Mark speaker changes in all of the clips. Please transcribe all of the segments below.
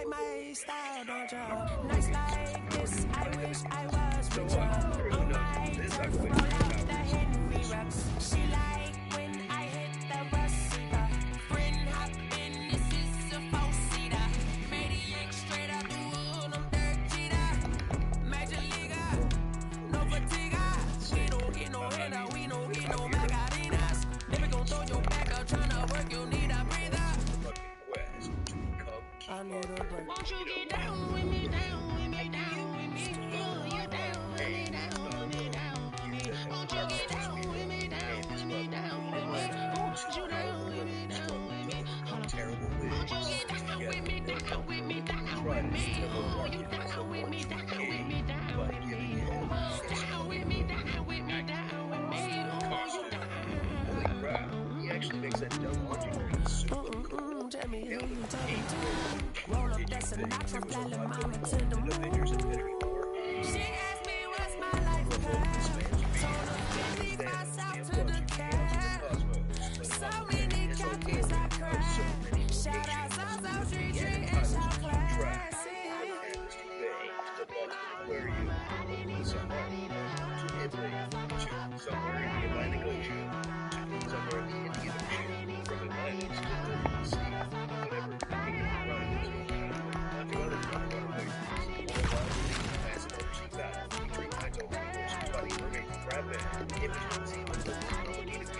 Speaker 1: like my style, don't ya? Nights like this, I wish I was with ya. On my turf, roll out the Henry rocks. She like when I hit the bus-seater. Friend hop in, this is a four-seater. Maniac straight out the wood, I'm dirt cheater. Major leaguer, no fatigue. We don't get no hitter, we don't get no magarinas. Never gon' throw your back up, tryna work, you need a breather. I need a break. Won't you get down with me, down with me, down with me? You down with me, down with me, down with me. Won't you get down with me, down with me, down with me? Won't you down with me, down with me? Won't you get down with me, down with me, down with me? Oh, you down with me, down with me, down with me? Down with me, down with me, down with me? Oh, you down.
Speaker 2: He actually makes that dumb laundry grease.
Speaker 1: Tell me who you talking to. Roll up that Sinatra, fly the mama to the moon. She asked me what's my life path. Told her can't leave myself to the cat. So many khakis I cried. Shout out South Street Tree and South Classy.
Speaker 2: Where you? Somewhere in Italy. Somewhere in the Atlantic Ocean. Somewhere in the Indian Ocean. From Atlantic to the sea. Whatever. Not the other runaways. Massive oversea battle. Featuring Naito, Ocean Buddy, Mermaid, Crab Man, Image, Seaman, Native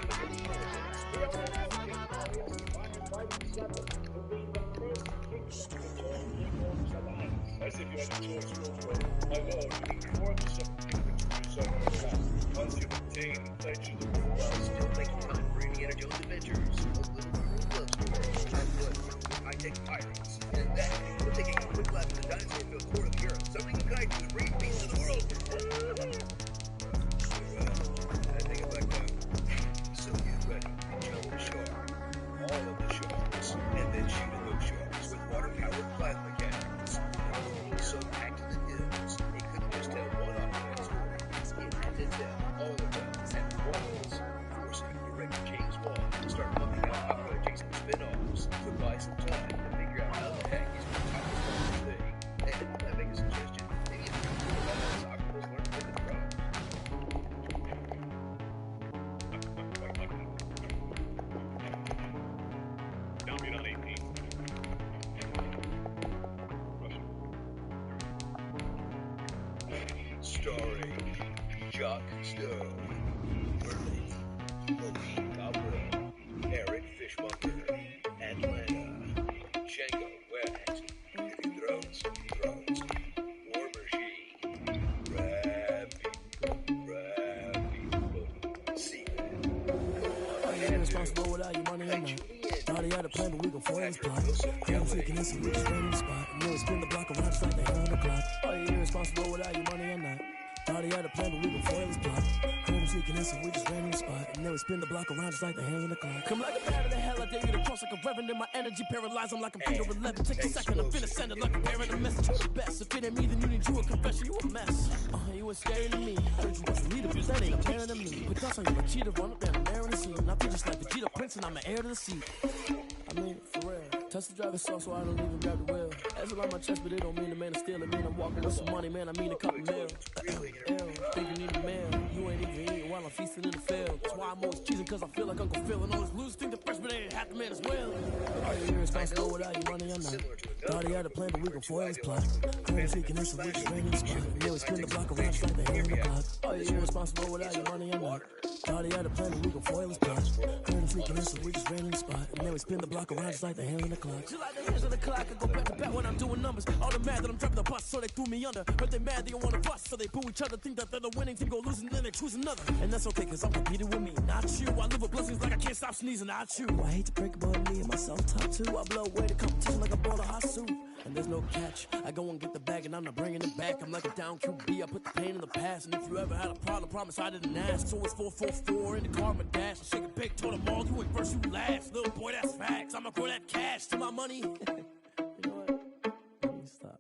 Speaker 2: As if you had a choice, my lord, you can reward the substitute once you've obtained the pledge of the world. Still making time for Indiana Jones adventures. A little love story. High-tech pirates. And then, we're taking a quick lap in the dinosaur field court of Europe. Something you guys do to bring peace to the world. I think I'd like to so get ready. Kill the shark. All of the sharks. And then shoot at those sharks with water-powered plasma cannons. So packed to the gills, they couldn't just tell one Aquaman story. It had to tell all of them at once, forcing director James Wan to start pumping out popular Jason spin-offs to buy some time to figure out how the heck he's going to top this whole thing. And I make a suggestion, maybe if you can do that, soccer was learned from the pros. Down me on 18. Starring Jock Stone, Burley, Moby Cobra, Eric Fishmonger, Atlanta, Django West, Thrones, War Machine, Rap People, Seaman.
Speaker 1: Are you irresponsible without your money or not? Already had a plan, but we gon' foil this plot. I'm freaking this, we just ran in the spot. And we'll spin the block around just like the hand on the clock. Are you irresponsible without your money or not? Already had a plan, but we gon' foil this plot. I'm freaking this, we just ran in the spot. And then we spin the block around just like the hands on the clock. Come like a bat of the hell, I dare you to cross like a reverend. In my energy paralyzed, I'm like a Peter 11. Take a second, I'm finna send it like a parent a message. You're the best. If it ain't me, then you need you a confession. You a mess. You was scared of me. Heard you was a leader, but that ain't apparent to me. But that's how you a cheater, run up there and air in the scene. I feel just like Vegeta Prince, and I'm an heir to the seat. I mean, for real. Touch the driver's soft so I don't even grab the wheel. That's a lot on my chest, but it don't mean the man is stealing. Mean I'm walking with some money, man. I mean a couple mil. Think you need a mail. You ain't even eating while I'm feasting in the field. That's why I'm always cheesing, cause I feel like Uncle Phil. And all this loose think the freshman ain't half the man as well. Are you irresponsible without your money or not? Already had a plan, but we gon' foil this plot. Clean seeking this, so we just ran in the spot. And then we spin the block around just like the hand on the clock. Are you irresponsible without your money or not? Already had a plan, but we gon' foil this plot. Clean seeking this, so we just ran in the spot. And then we spin the block around just like the hand on the clock. Just like the hands on the clock, I go back to back when I'm doing numbers. All the mad that I'm dropping the bus, so they threw me under. But they mad, they don't wanna bust, so they boo each other. Think that they're the winning team, go losing, then they choose another. And that's okay, cause I'm competing with me, not you. I live with blessings like I can't stop sneezing, not you. I hate to break it, but me and myself top two. I blow away the competition like a ball of hot soup. And there's no catch, I go and get the bag and I'm not bringing it back. I'm like a down QB, I put the pain in the past. And if you ever had a problem, promise I didn't ask. So it's 444 in the car, my dash. I shake a big, told them all, you ain't first, you last. Little boy, that's facts, I'ma grow that cash to my money. You know what? Let me stop.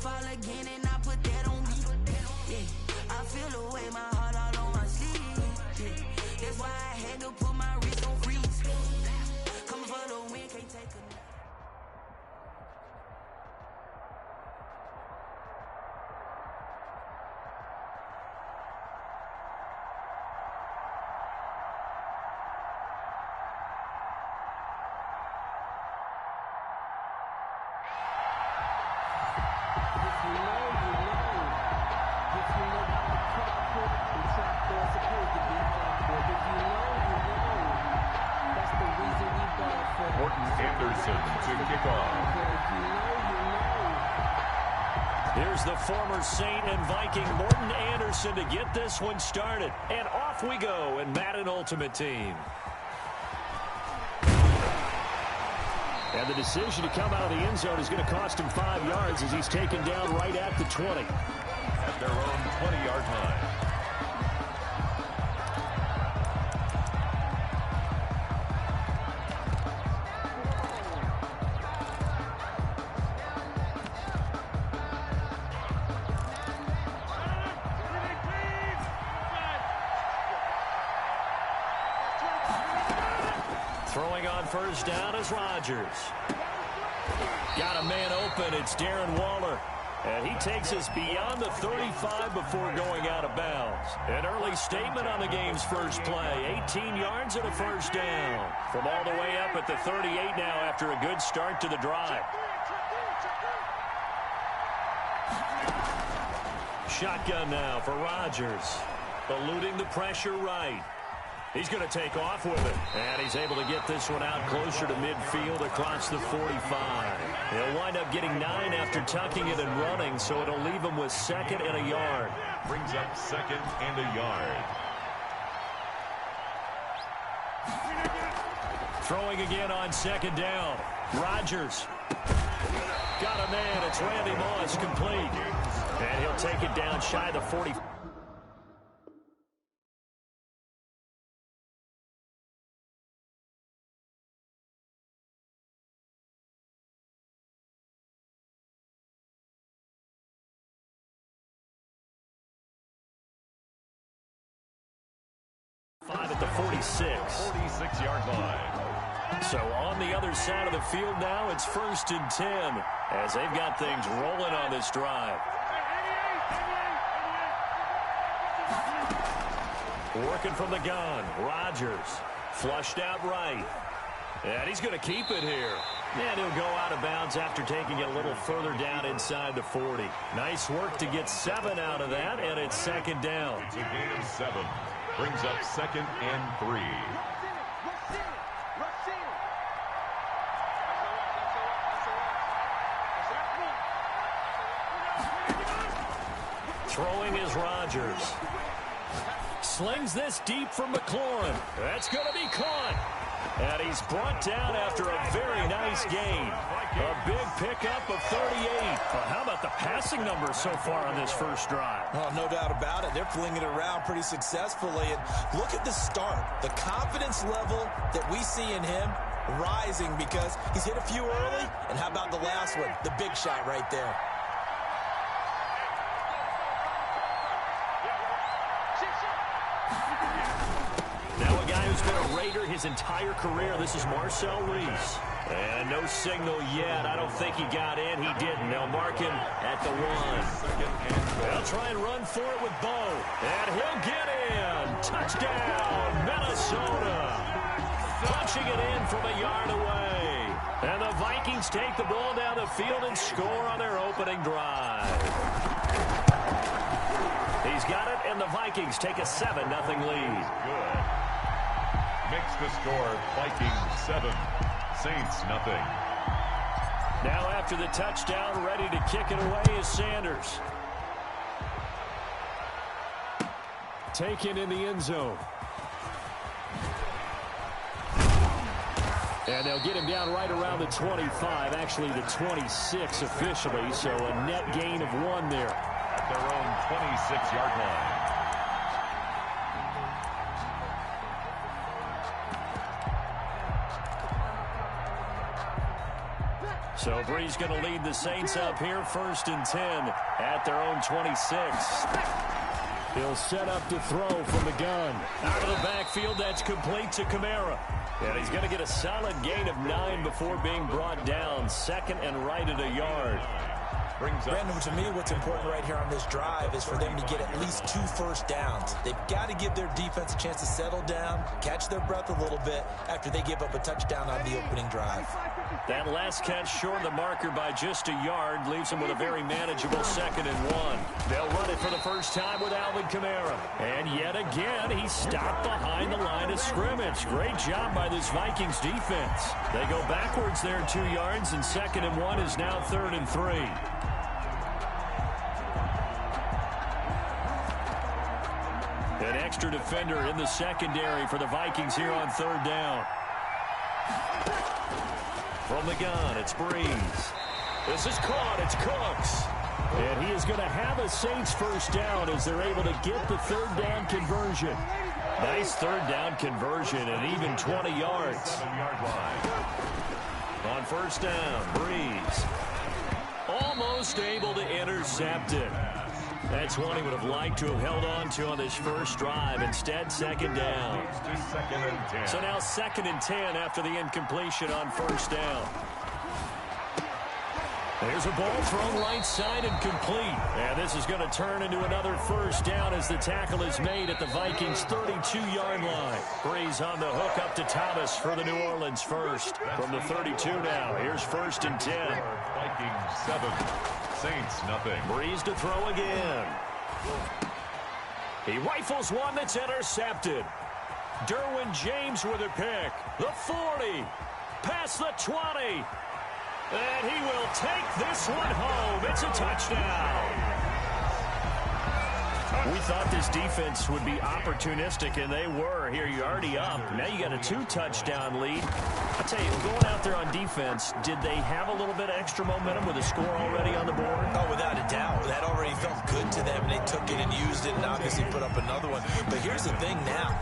Speaker 1: fall again and I put that on me. Yeah, I feel the way, my heart all on my sleeve. Yeah, that's why I had to put my wrist on freeze. Coming for the win, can't take a
Speaker 3: Here's the former Saint and Viking Morton Anderson to get this one started. And off we go in Madden Ultimate Team. And the decision to come out of the end zone is going to cost him 5 yards as he's taken down right at the 20.
Speaker 4: At their own 20-yard line.
Speaker 3: Throwing on first down is Rodgers. Got a man open. It's Darren Waller. And he takes us beyond the 35 before going out of bounds. An early statement on the game's first play. 18 yards and a first down. From all the way up at the 38 now after a good start to the drive. Shotgun now for Rodgers. Eluding the pressure right. He's going to take off with it. And he's able to get this one out closer to midfield across the 45. He'll wind up getting 9 after tucking it and running, so it'll leave him with 2nd and a yard.
Speaker 4: Brings up 2nd and a yard.
Speaker 3: Throwing again on 2nd down. Rodgers. Got a man. It's Randy Moss complete. And he'll take it down shy of the 40. At the 46.
Speaker 4: 46-yard line.
Speaker 3: So on the other side of the field now, it's 1st and 10 as they've got things rolling on this drive. Working from the gun, Rodgers flushed out right. And he's going to keep it here. And he'll go out of bounds after taking it a little further down inside the 40. Nice work to get 7 out of that, and it's 2nd down.
Speaker 4: It's a gain of 7. Brings up 2nd and 3.
Speaker 3: Throwing is Rodgers. Slings this deep from McLaurin. That's going to be caught. And he's brought down after a very nice gain. A big pickup of 38. Well, how about the passing numbers so far on this first drive?
Speaker 5: Oh, no doubt about it. They're flinging it around pretty successfully. And look at the start. The confidence level that we see in him rising because he's hit a few early. And how about the last one? The big shot right there.
Speaker 3: Now a guy who's been a Raider his entire career. This is Marcel Reese. And no signal yet. I don't think he got in. He didn't. They'll mark him at the 1. They'll try and run for it with Bo. And he'll get in. Touchdown, Minnesota. Punching it in from a yard away. And the Vikings take the ball down the field and score on their opening drive. He's got it, and the Vikings take a 7-0 lead.
Speaker 4: Good. Makes the score Vikings 7, Saints nothing.
Speaker 3: Now after the touchdown, ready to kick it away is Sanders. Taken in the end zone. And they'll get him down right around the 25, actually the 26 officially, so a net gain of 1 there.
Speaker 4: At their own 26-yard line.
Speaker 3: So Brees going to lead the Saints up here, 1st and 10 at their own 26. He'll set up to throw from the gun. Out of the backfield, that's complete to Kamara. And he's going to get a solid gain of 9 before being brought down. 2nd and right at a yard.
Speaker 5: Brandon, to me, what's important right here on this drive is for them to get at least 2 first downs. They've got to give their defense a chance to settle down, catch their breath a little bit after they give up a touchdown on the opening drive.
Speaker 3: That last catch short of the marker by just a yard leaves them with a very manageable 2nd and 1. They'll run it for the first time with Alvin Kamara. And yet again, he stopped behind the line of scrimmage. Great job by this Vikings defense. They go backwards there 2 yards, and 2nd and 1 is now 3rd and 3. An extra defender in the secondary for the Vikings here on 3rd down. From the gun, it's Brees. This is caught. It's Cooks. And he is going to have a Saints first down as they're able to get the 3rd down conversion. Nice 3rd down conversion and even 20 yards. On 1st down, Brees. Almost able to intercept it. That's one he would have liked to have held on to on this first drive. Instead, 2nd down. So now 2nd and 10 after the incompletion on 1st down. There's a ball thrown right side and complete. And this is going to turn into another first down as the tackle is made at the Vikings' 32-yard line. Brees on the hook up to Thomas for the New Orleans first. From the 32 now, here's 1st and 10.
Speaker 4: Vikings 7, Saints nothing.
Speaker 3: Brees to throw again. He rifles one that's intercepted. Derwin James with a pick. The 40. Past the 20. And he will take this one home. It's a touchdown. We thought this defense would be opportunistic, and they were. Here, you're already up. Now you got a 2-touchdown lead. I'll tell you, going out there on defense, did they have a little bit of extra momentum with a score already on the board?
Speaker 5: Oh, without a doubt. That already felt good to them, and they took it and used it and obviously put up another one. But here's the thing now.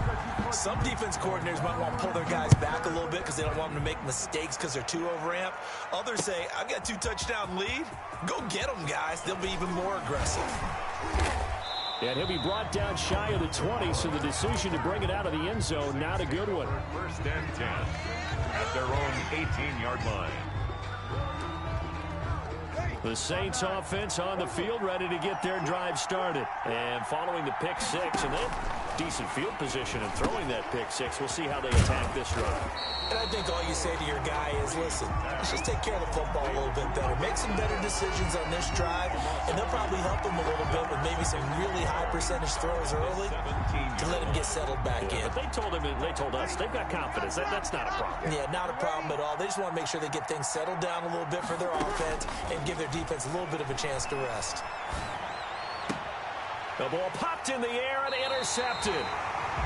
Speaker 5: Some defense coordinators might want to pull their guys back a little bit because they don't want them to make mistakes because they're too overamped. Others say, I've got a 2-touchdown lead. Go get them, guys. They'll be even more aggressive.
Speaker 3: And he'll be brought down shy of the 20, so the decision to bring it out of the end zone, not a good one.
Speaker 4: 1st and 10 at their own 18-yard line.
Speaker 3: The Saints offense on the field, ready to get their drive started. And following the pick 6, and they have decent field position in throwing that pick 6. We'll see how they attack this drive.
Speaker 5: And I think all you say to your guy is, listen, let's just take care of the football a little bit better. Make some better decisions on this drive, and they'll probably help him a little bit with maybe some really high percentage throws early to let him get settled back in.
Speaker 3: But they told us, they've got confidence. That's not a problem.
Speaker 5: Yeah, not a problem at all. They just want to make sure they get things settled down a little bit for their offense and give their defense a little bit of a chance to rest.
Speaker 3: The ball popped in the air and intercepted.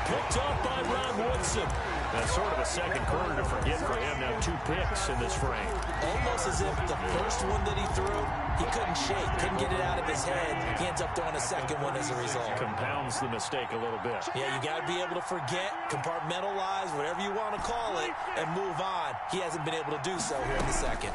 Speaker 3: Picked up by Ron Woodson. That's sort of a second quarter to forget for him. Now 2 picks in this frame.
Speaker 5: Almost as if the first one that he threw, he couldn't shake, couldn't get it out of his head. He ends up throwing a second one as a result.
Speaker 3: Compounds the mistake a little bit.
Speaker 5: Yeah, you got to be able to forget, compartmentalize, whatever you want to call it, and move on. He hasn't been able to do so here in the second.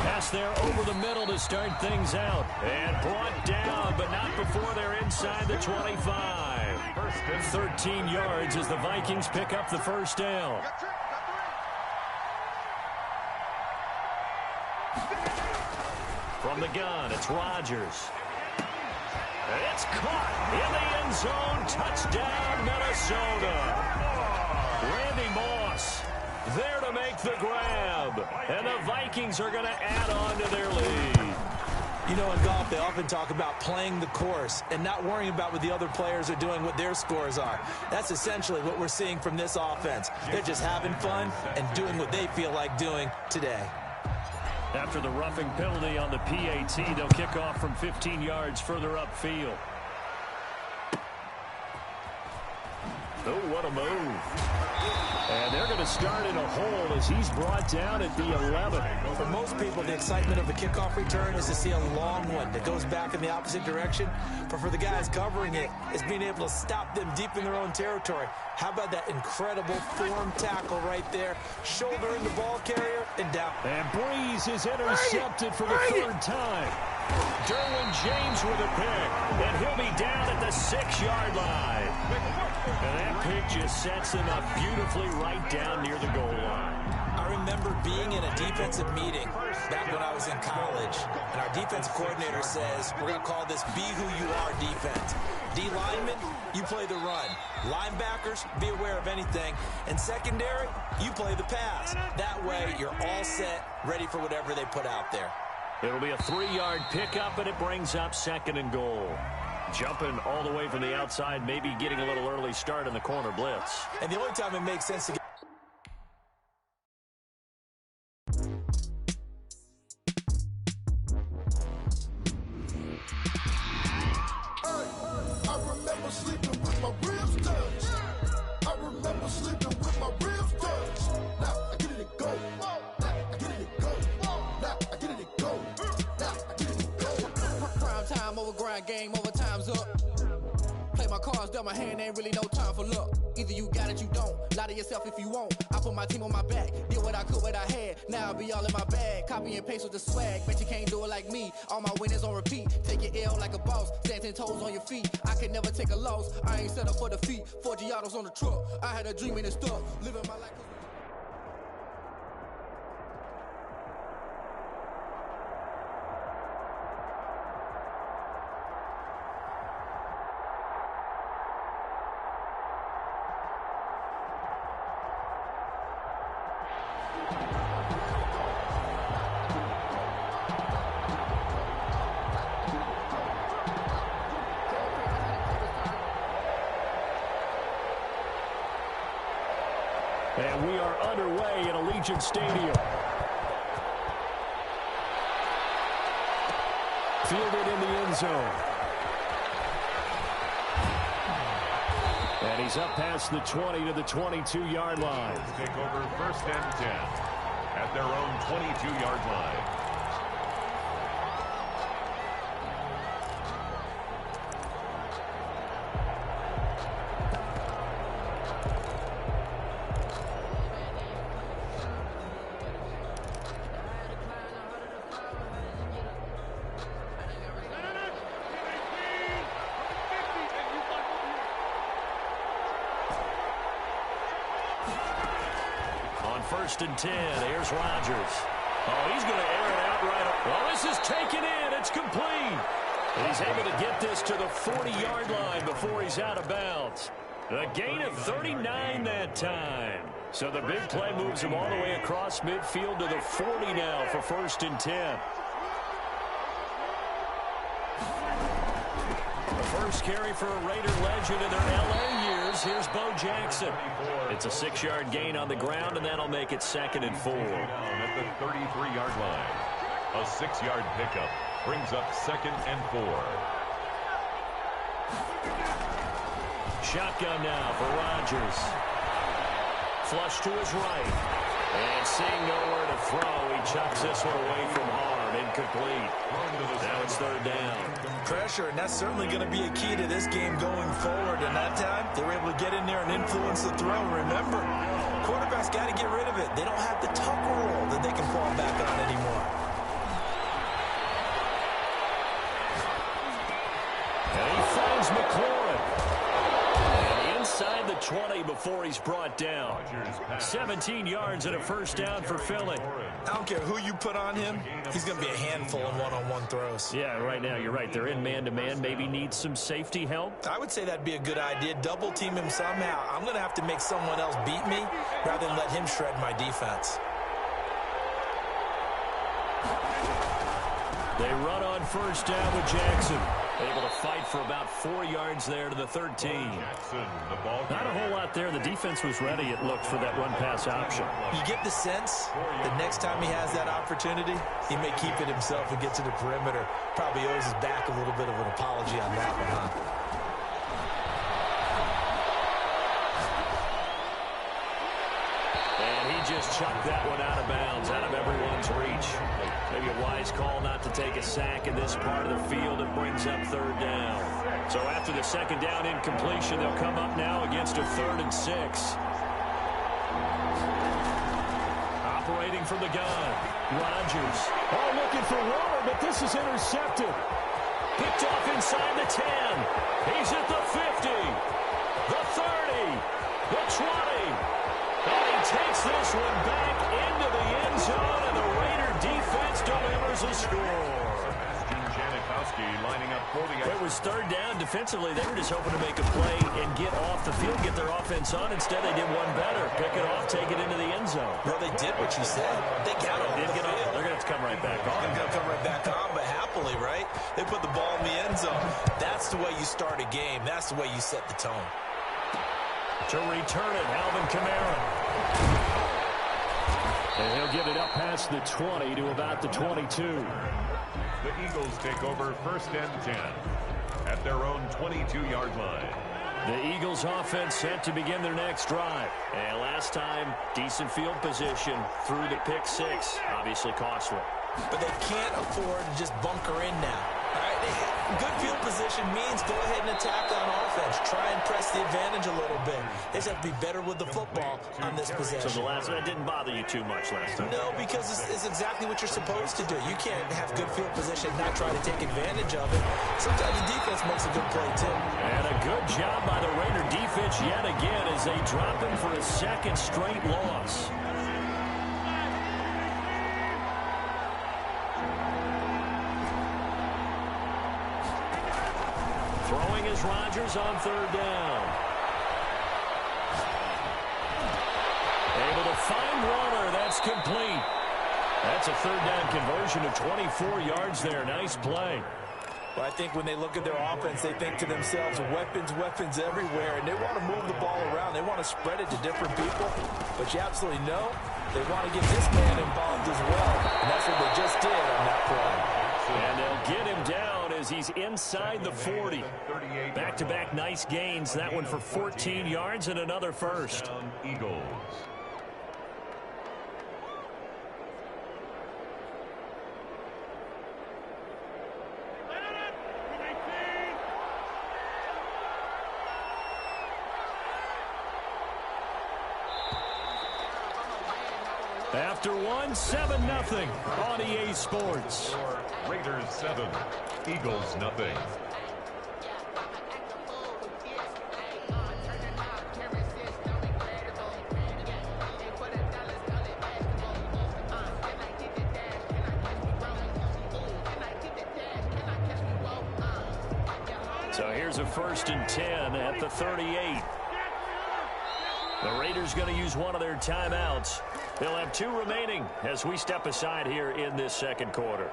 Speaker 3: Pass there over the middle to start things out. And brought down, but not before they're inside the 25. 13 yards as the Vikings pick up the first down. From the gun, it's Rodgers. It's caught in the end zone. Touchdown, Minnesota. Randy Moss there to make the grab. And the Vikings are going to add on to their lead.
Speaker 5: You know, in golf, they often talk about playing the course and not worrying about what the other players are doing, what their scores are. That's essentially what we're seeing from this offense. They're just having fun and doing what they feel like doing today.
Speaker 3: After the roughing penalty on the PAT, they'll kick off from 15 yards further upfield. Oh, what a move. And they're going to to start in a hole as he's brought down at the 11.
Speaker 5: For most people, the excitement of a kickoff return is to see a long one that goes back in the opposite direction. But for the guys covering it, it's being able to stop them deep in their own territory. How about that incredible form tackle right there? Shoulder in the ball carrier and down.
Speaker 3: And Breeze is intercepted for the third time. Derwin James with a pick, and he'll be down at the 6-yard line. And that pick just sets him up beautifully right down near the goal line.
Speaker 5: I remember being in a defensive meeting back when I was in college, and our defensive coordinator says, we're going to call this Be Who You Are defense. D linemen, you play the run. Linebackers, be aware of anything. And secondary, you play the pass. That way, you're all set, ready for whatever they put out there.
Speaker 3: It'll be a 3-yard pickup, and it brings up 2nd and goal. Jumping all the way from the outside, maybe getting a little early start in the corner blitz.
Speaker 5: And the only time it makes sense to get...
Speaker 6: I remember sleeping with my ribs touched. I remember sleeping with my ribs touched. Now I get it and go. Now I get it and go. Now I get it and go. Now I get it and go.
Speaker 7: Prime time over grind game, overtime's up. Play my cards, dealt my hand, ain't really no time for luck. Either you got it, you don't. Lie to yourself if you won't. I put my team on my back, did what I could, what I had. Now I'll be all in my bag, copy and paste with the swag. Bet you can't do it like me. All my winners on repeat. Take your L like a boss, stand 10 toes on your feet. I can never take a loss. I ain't set up for defeat. 4 Giottos on the truck. I had a dream and it stuck. Living my life.
Speaker 3: And we are underway at Allegiant Stadium. Fielded in the end zone. And he's up past the 20 to the 22-yard line.
Speaker 4: Take over 1st and 10 at their own 22-yard line.
Speaker 3: On 1st and 10, here's Rodgers. Oh, he's going to air it out right up. Well, this is taken in. It's complete. And he's able to get this to the 40-yard line before he's out of bounds. A gain of 39 that time. So the big play moves him all the way across midfield to the 40 now for 1st and 10. The first carry for a Raider legend in their L.A. years. Here's Bo Jackson. It's a 6-yard gain on the ground, and that'll make it 2nd and 4.
Speaker 4: At the 33-yard line. A 6-yard pickup brings up 2nd and 4.
Speaker 3: Shotgun now for Rodgers. Flush to his right. And seeing nowhere to throw, he chucks this one away from harm. Incomplete. Now it's 3rd down.
Speaker 5: Pressure, and that's certainly going to be a key to this game going forward. And that time, they were able to get in there and influence the throw. Remember, quarterbacks got to get rid of it. They don't have the tuck rule that they can fall back on anymore.
Speaker 3: And he finds McLaurin. And inside the 20 before he's brought down. 17 yards and a 1st down for Philly.
Speaker 5: I don't care who you put on him, he's going to be a handful in one-on-one throws.
Speaker 3: Yeah, right now, you're right. They're in man-to-man. Maybe needs some safety help.
Speaker 5: I would say that'd be a good idea. Double team him somehow. I'm going to have to make someone else beat me rather than let him shred my defense.
Speaker 3: They run on 1st down with Jackson. Able to fight for about 4 yards there to the 13. Not a whole lot there. The defense was ready, it looked, for that run-pass option.
Speaker 5: You get the sense that next time he has that opportunity, he may keep it himself and get to the perimeter. Probably owes his back a little bit of an apology on that one, huh?
Speaker 3: And he just chucked that one out of bounds, out of everyone's reach. Maybe a wise call not to take a sack in this part of the field. It brings up third down. So after the second down incompletion, they'll come up now against a 3rd and 6. Operating from the gun, Rodgers. Oh, looking for Waller, but this is intercepted. Picked off inside the 10. He's at the 50, the 30, the 20. And he takes this one back into the end zone, and the Raider defense delivers a score.
Speaker 4: Lining up for the...
Speaker 3: It was third down. Defensively, they were just hoping to make a play and get off the field, get their offense on. Instead, they did one better. Pick it off, take it into the end zone.
Speaker 5: Well, they did what you said. They got off the field.
Speaker 3: They're going to have to come right back on.
Speaker 5: They're going to come right back on, but happily, right? They put the ball in the end zone. That's the way you start a game. That's the way you set the tone.
Speaker 3: To return it, Alvin Kamara. And he'll get it up past the 20 to about the 22.
Speaker 4: The Eagles take over 1st and 10 at their own 22-yard line.
Speaker 3: The Eagles offense set to begin their next drive. And last time, decent field position through the pick 6. Obviously costly.
Speaker 5: But they can't afford to just bunker in now. All right? Good field position means go ahead and attack on offense. Try and press the advantage a little bit. They just have to be better with the football on this possession.
Speaker 3: So the last one didn't bother you too much last time?
Speaker 5: No, because it's exactly what you're supposed to do. You can't have good field position and not try to take advantage of it. Sometimes the defense makes a good play, too.
Speaker 3: And a good job by the Raider defense yet again as they drop him for a 2nd straight loss. Throwing is Rodgers on 3rd down. Able to find Waller. That's complete. That's a 3rd down conversion of 24 yards there. Nice play.
Speaker 5: Well, I think when they look at their offense, they think to themselves, weapons, weapons everywhere, and they want to move the ball around. They want to spread it to different people, but you absolutely know they want to get this man involved as well, and that's what they just did on that play.
Speaker 3: And they'll get him down as he's inside the 40. Back-to-back nice gains. That one for 14 yards and another first.
Speaker 4: Eagles.
Speaker 3: After one, 7-0 on EA Sports.
Speaker 4: Raiders 7, Eagles nothing.
Speaker 3: So here's a 1st and 10 at the 38. The Raiders going to use one of their timeouts. They'll have 2 remaining as we step aside here in this 2nd quarter.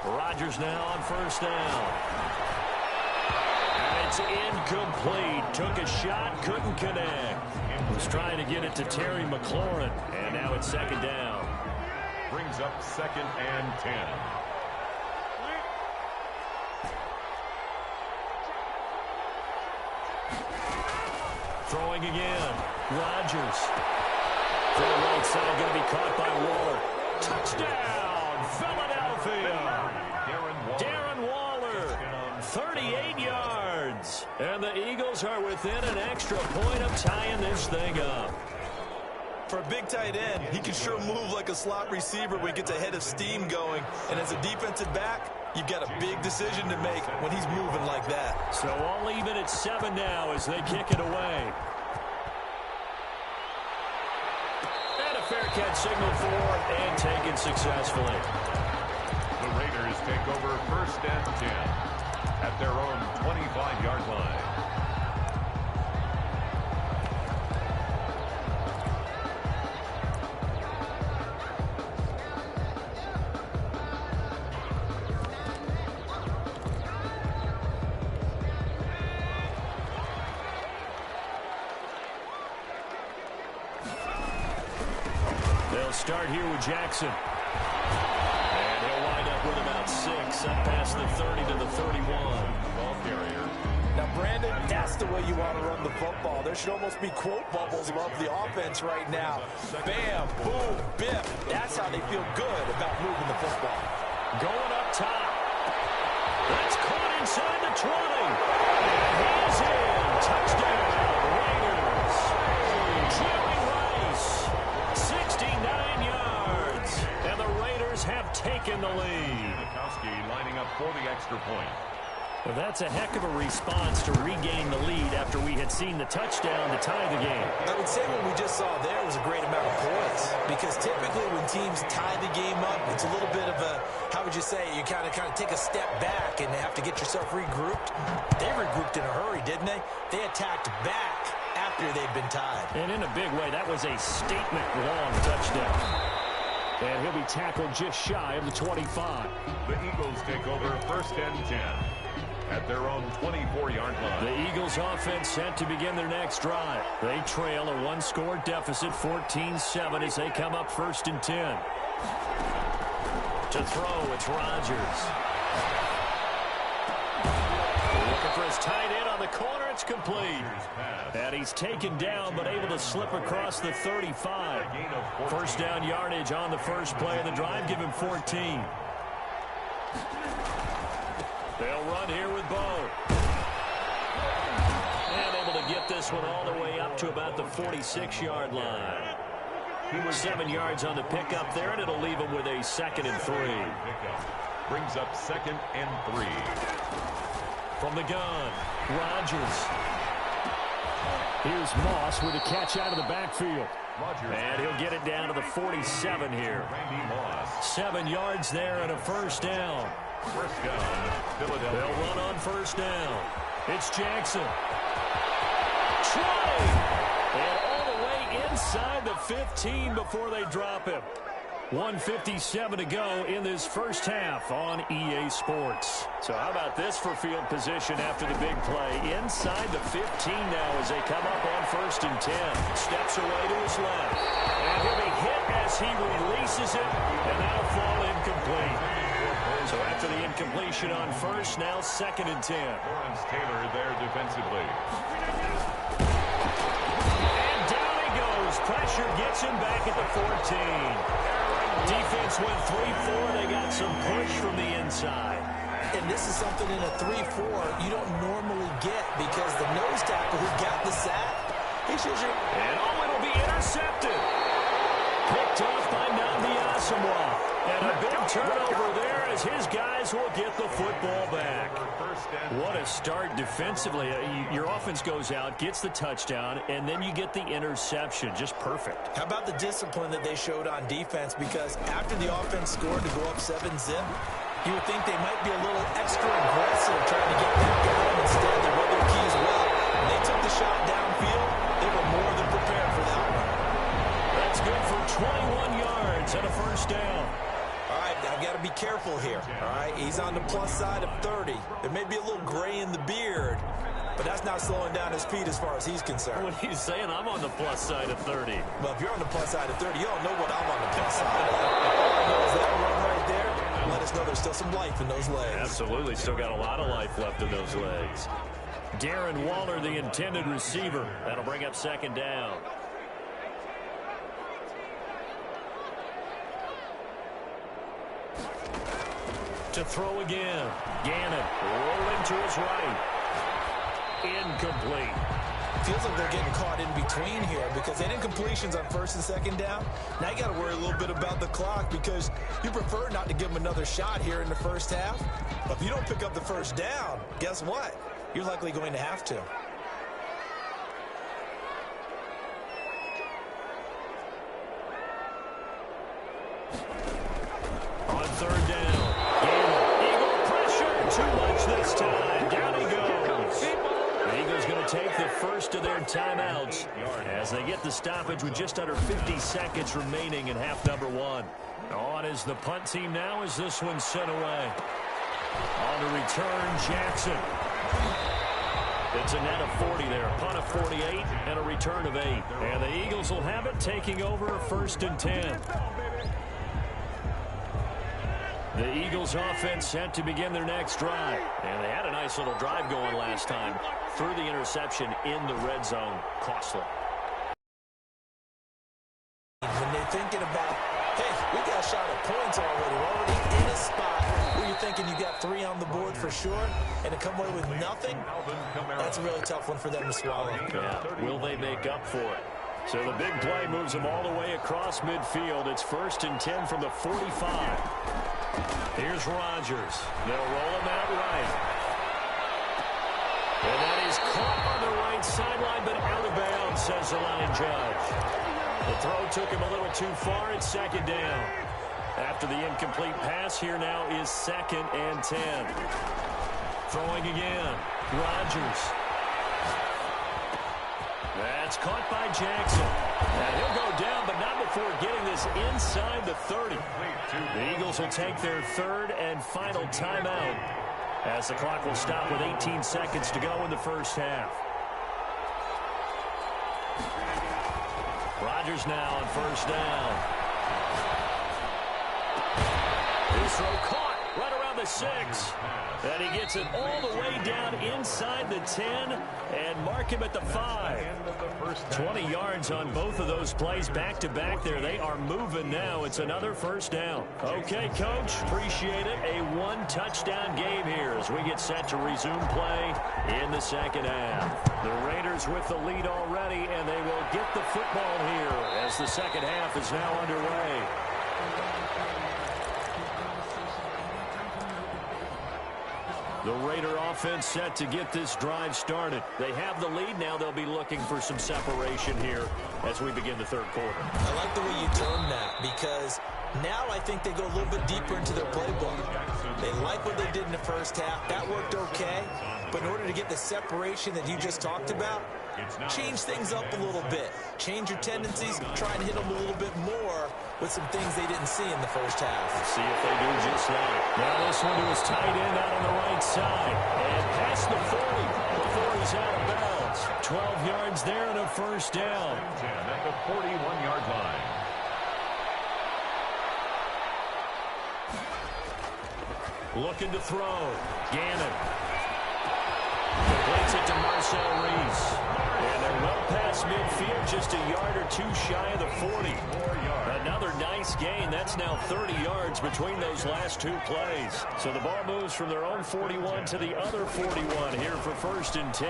Speaker 3: Rodgers now on 1st down. And it's incomplete. Took a shot, couldn't connect. Was trying to get it to Terry McLaurin. And now it's 2nd down.
Speaker 4: Brings up 2nd and 10.
Speaker 3: Throwing again. Rodgers. To the right side, going to be caught by Waller. Touchdown, Philadelphia. Darren Waller, 38 yards. And the Eagles are within an extra point of tying this thing up.
Speaker 5: For a big tight end, he can sure move like a slot receiver when he gets a head of steam going. And as a defensive back, you've got a big decision to make when he's moving like that.
Speaker 3: So all even at 7 now as they kick it away. And a fair catch signal for and taken successfully.
Speaker 4: The Raiders take over 1st and 10 at their own 25-yard line.
Speaker 3: They'll start here with Jackson. It's up past the 30 to the 31.
Speaker 4: Ball carrier.
Speaker 5: Now, Brandon, that's the way you want to run the football. There should almost be quote bubbles above the offense right now. Bam, boom, bip. That's how they feel good about moving the football.
Speaker 3: Going up top. That's caught inside the 20. And he's in. Touchdown, Raiders. Jerry Rice, 69 yards. And the Raiders have taken the lead.
Speaker 4: Mikowski lining up for the extra point.
Speaker 3: Well, that's a heck of a response to regain the lead after we had seen the touchdown to tie the game.
Speaker 5: I would say what we just saw there was a great amount of poise, because typically when teams tie the game up, it's a little bit of a, how would you say, you kind of take a step back and have to get yourself regrouped. They regrouped in a hurry, didn't they? They attacked back after they'd been tied.
Speaker 3: And in a big way, that was a statement-long touchdown. And he'll be tackled just shy of the 25.
Speaker 4: The Eagles take over 1st and 10. At their own 24-yard line.
Speaker 3: The Eagles offense set to begin their next drive. They trail a one-score deficit, 14-7, as they come up 1st and 10. To throw, it's Rodgers. Looking for his tight end on the corner. It's complete. And he's taken down, but able to slip across the 35. First down yardage on the first play of the drive. Give him 14. They'll run here with Bo. And able to get this one all the way up to about the 46-yard line. 7 yards on the pickup there, and it'll leave him with a 2nd and 3.
Speaker 4: Brings up 2nd and 3.
Speaker 3: From the gun, Rodgers. Here's Moss with a catch out of the backfield. And he'll get it down to the 47 here. 7 yards there and a first down.
Speaker 4: First down, Philadelphia.
Speaker 3: They'll run on first down. It's Jackson. Try! And all the way inside the 15 before they drop him. 1:57 to go in this first half on EA Sports. So how about this for field position after the big play? Inside the 15 now as they come up on 1st and 10. Steps away to his left. And he'll be hit as he releases it, and that'll fall incomplete. So after the incompletion on first, now 2nd and 10.
Speaker 4: Lawrence Taylor there defensively.
Speaker 3: And down he goes. Pressure gets him back at the 14. Defense went 3-4. They got some push from the inside.
Speaker 5: And this is something in a 3-4 you don't normally get, because the nose tackle who got the sack, he's usually...
Speaker 3: And it'll be intercepted. Picked off by Nnamdi Asomugha. And a big turnover there as his guys will get the football back. What a start defensively. Your offense goes out, gets the touchdown, and then you get the interception. Just perfect.
Speaker 5: How about the discipline that they showed on defense? Because after the offense scored to go up 7-zip, you would think they might be a little extra aggressive trying to get that going. Instead, they rode their keys well. When they took the shot downfield, they were more than prepared for that one.
Speaker 3: That's good for 21 yards and a first down.
Speaker 5: All right, I've got to be careful here, all right? He's on the plus side of 30. There may be a little gray in the beard, but that's not slowing down his feet as far as he's concerned.
Speaker 3: What are you saying? I'm on the plus side of 30.
Speaker 5: Well, if you're on the plus side of 30, you don't know what I'm on the plus side. All I know is that run right there, let us know there's still some life in those legs.
Speaker 3: Absolutely, still got a lot of life left in those legs. Darren Waller, the intended receiver. That'll bring up 2nd down. To throw again. Gannon rolling to his right. Incomplete.
Speaker 5: Feels like they're getting caught in between here, because they had incompletions on 1st and 2nd down. Now you got to worry a little bit about the clock, because you prefer not to give them another shot here in the first half. But if you don't pick up the first down, guess what? You're likely going to have to.
Speaker 3: On 3rd down. Eagle pressure. Too much this time. Down he goes. The Eagles going to take the first of their timeouts as they get the stoppage with just under 50 seconds remaining in half number 1. On is the punt team now as this one's sent away. On the return, Jackson. It's a net of 40 there. A punt of 48 and a return of 8. And the Eagles will have it, taking over 1st and 10. The Eagles offense set to begin their next drive. And they had a nice little drive going last time. Threw the interception in the red zone. Costly.
Speaker 5: When they're thinking about, hey, we got a shot at points already. We're already in a spot where you're thinking you got 3 on the board for sure, and to come away with nothing, that's a really tough one for them to swallow.
Speaker 3: Yeah. Will they make up for it? So the big play moves them all the way across midfield. It's 1st and 10 from the 45. Here's Rodgers. They'll roll him out right. And that is caught on the right sideline, but out of bounds, says the line judge. The throw took him a little too far. It's 2nd down. After the incomplete pass, here now is 2nd and 10. Throwing again. Rodgers. That's caught by Jackson. And he'll go down, but not before getting this inside the 30. The Eagles will take their 3rd and final timeout as the clock will stop with 18 seconds to go in the first half. Rodgers now on 1st down. His throw caught right around the 6. And he gets it all the way down inside the 10 and mark him at the 5. 20 yards on both of those plays back-to-back there. They are moving now. It's another 1st down. Okay, Coach, appreciate it. A 1-touchdown game here as we get set to resume play in the 2nd half. The Raiders with the lead already, and they will get the football here as the 2nd half is now underway. The Raider offense set to get this drive started. They have the lead. Now they'll be looking for some separation here as we begin the 3rd quarter.
Speaker 5: I like the way you term that because now I think they go a little bit deeper into their playbook. They like what they did in the 1st half. That worked okay. But in order to get the separation that you just talked about, change things up a little bit. Change your tendencies. Try and hit them a little bit more with some things they didn't see in the 1st half.
Speaker 3: Let's see if they do just that. Now this one to his tight end out on the right side. And past the 40 before he's out of bounds. 12 yards there and a 1st down.
Speaker 4: At the 41-yard line.
Speaker 3: Looking to throw. Gannon. Completes it to Marcel Reese. And they're well past midfield, just a yard or 2 shy of the 40. Another nice gain. That's now 30 yards between those last 2 plays. So the ball moves from their own 41 to the other 41 here for 1st and 10.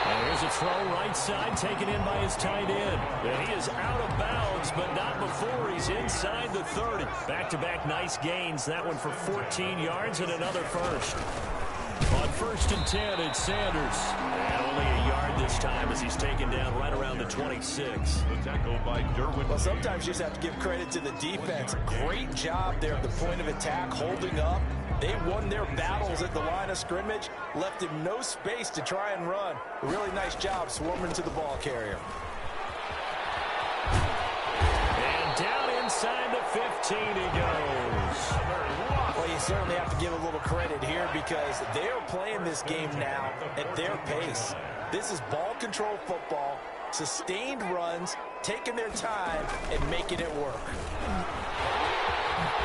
Speaker 3: And here's a throw right side taken in by his tight end. And he is out of bounds, but not before he's inside the 30. Back-to-back nice gains. That one for 14 yards and another 1st. On 1st and 10, it's Sanders. And only a yard this time as he's taken down right around the 26.
Speaker 4: The tackle by Derwin.
Speaker 5: Well, sometimes you just have to give credit to the defense. Great job there at the point of attack, holding up. They won their battles at the line of scrimmage, left him no space to try and run. A really nice job swarming to the ball carrier.
Speaker 3: And down inside the 15 he goes.
Speaker 5: Well, you certainly have to give a little credit here because they're playing this game now at their pace. This is ball control football, sustained runs, taking their time, and making it work.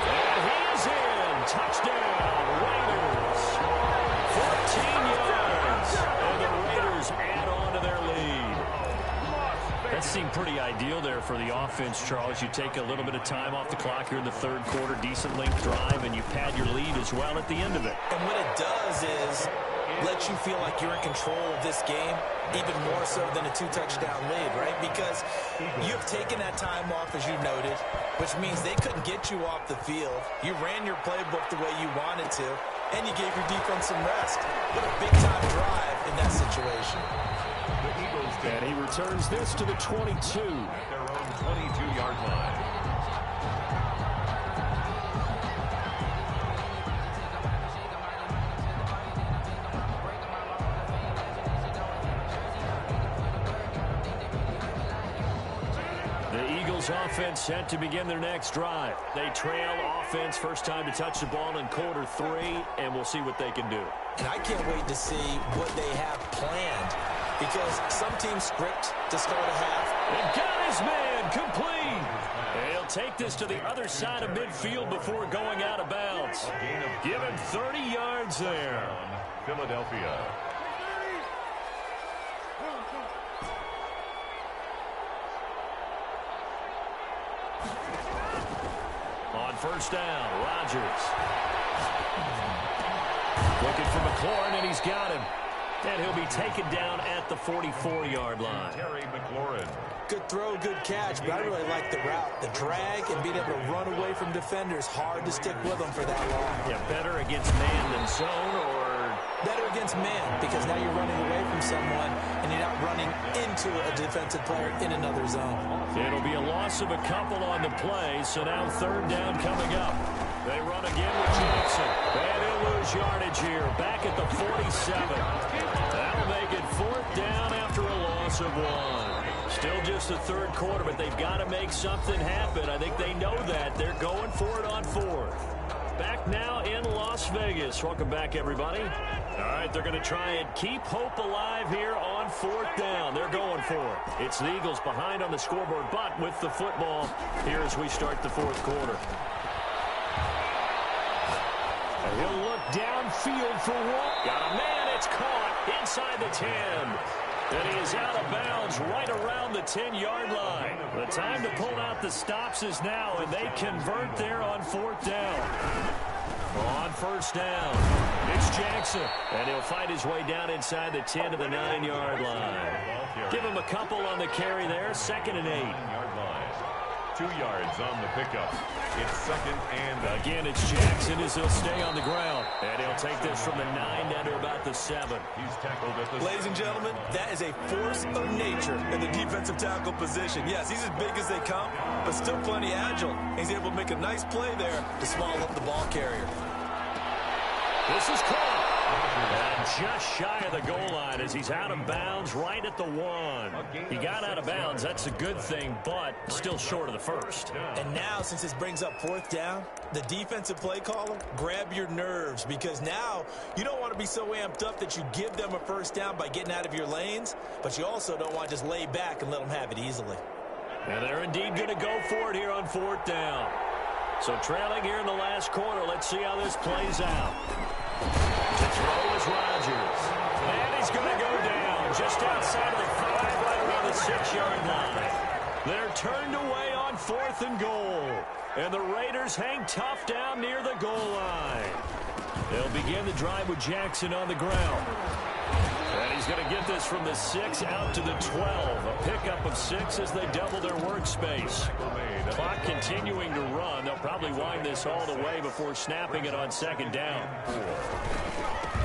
Speaker 3: And he is in. Touchdown, Raiders. 14 yards. And the Raiders add on to their lead. That seemed pretty ideal there for the offense, Charles. You take a little bit of time off the clock here in the 3rd quarter, decent length drive, and you pad your lead as well at the end of it.
Speaker 5: And what it does is let you feel like you're in control of this game, even more so than a 2-touchdown lead, right? Because you've taken that time off, as you noted, which means they couldn't get you off the field. You ran your playbook the way you wanted to, and you gave your defense some rest. What a big-time drive in that situation.
Speaker 3: And he returns this to the 22.
Speaker 4: At their own 22-yard line.
Speaker 3: Offense set to begin their next drive. They trail offense, first time to touch the ball in quarter 3, and we'll see what they can do.
Speaker 5: And I can't wait to see what they have planned because some teams script to start a half.
Speaker 3: And got his man complete. He'll They'll take this to the other side of midfield before going out of bounds. Give him 30 yards there.
Speaker 4: Philadelphia.
Speaker 3: On first down, Rodgers. Looking for McLaurin, and he's got him. And he'll be taken down at the 44-yard line.
Speaker 4: Terry McLaurin.
Speaker 5: Good throw, good catch, but I really like the route. The drag and being able to run away from defenders. Hard to stick with them for that long.
Speaker 3: Yeah, better against man than zone, or...
Speaker 5: Better against man, because now you're running away from someone and you're not running into a defensive player in another zone.
Speaker 3: It'll be a loss of a couple on the play, so now third down coming up. They run again with Jackson. And he'll lose yardage here, back at the 47. That'll make it fourth down after a loss of one. Still just the third quarter, but they've got to make something happen. I think they know that. They're going for it on fourth. Back now in Las Vegas. Welcome back, everybody. All right, they're going to try and keep hope alive here on fourth down. They're going for it. It's the Eagles behind on the scoreboard, but with the football here as we start the fourth quarter. And he'll look downfield for one. Got a man. It's caught inside the 10. And he is out of bounds right around the 10-yard line. The time to pull out the stops is now, and they convert there on fourth down. On first down, it's Jackson. And he'll fight his way down inside the 10 to the 9-yard line. Give him a couple on the carry there, 2nd and 8.
Speaker 4: 2 yards on the pickup. It's 2nd and...
Speaker 3: Again, it's Jackson as he'll stay on the ground. And he'll take this from the 9 down to about the 7.
Speaker 4: He's tackled at the...
Speaker 5: Ladies and gentlemen, that is a force of nature in the defensive tackle position. Yes, he's as big as they come, but still plenty agile. He's able to make a nice play there to swallow up the ball carrier.
Speaker 3: This is caught. And just shy of the goal line as he's out of bounds right at the 1. He got out of bounds. That's a good thing, but still short of the first.
Speaker 5: And now, since this brings up fourth down, the defensive play caller, grab your nerves, because now you don't want to be so amped up that you give them a first down by getting out of your lanes, but you also don't want to just lay back and let them have it easily.
Speaker 3: And they're indeed going to go for it here on fourth down. So trailing here in the last quarter, let's see how this plays out. The throw is Rodgers. And he's going to go down just outside of the 5, right around the 6-yard line. They're turned away on 4th and goal. And the Raiders hang tough down near the goal line. They'll begin the drive with Jackson on the ground. And he's going to get this from the 6 out to the 12. A pickup of 6 as they double their workspace. Clock continuing to run. They'll probably wind this all the way before snapping it on 2nd down.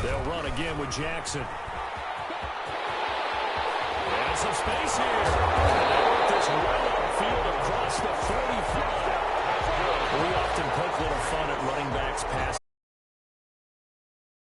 Speaker 3: They'll run again with Jackson. And some space here. And they work this well upfield across the 45. We often poke a little fun at running backs past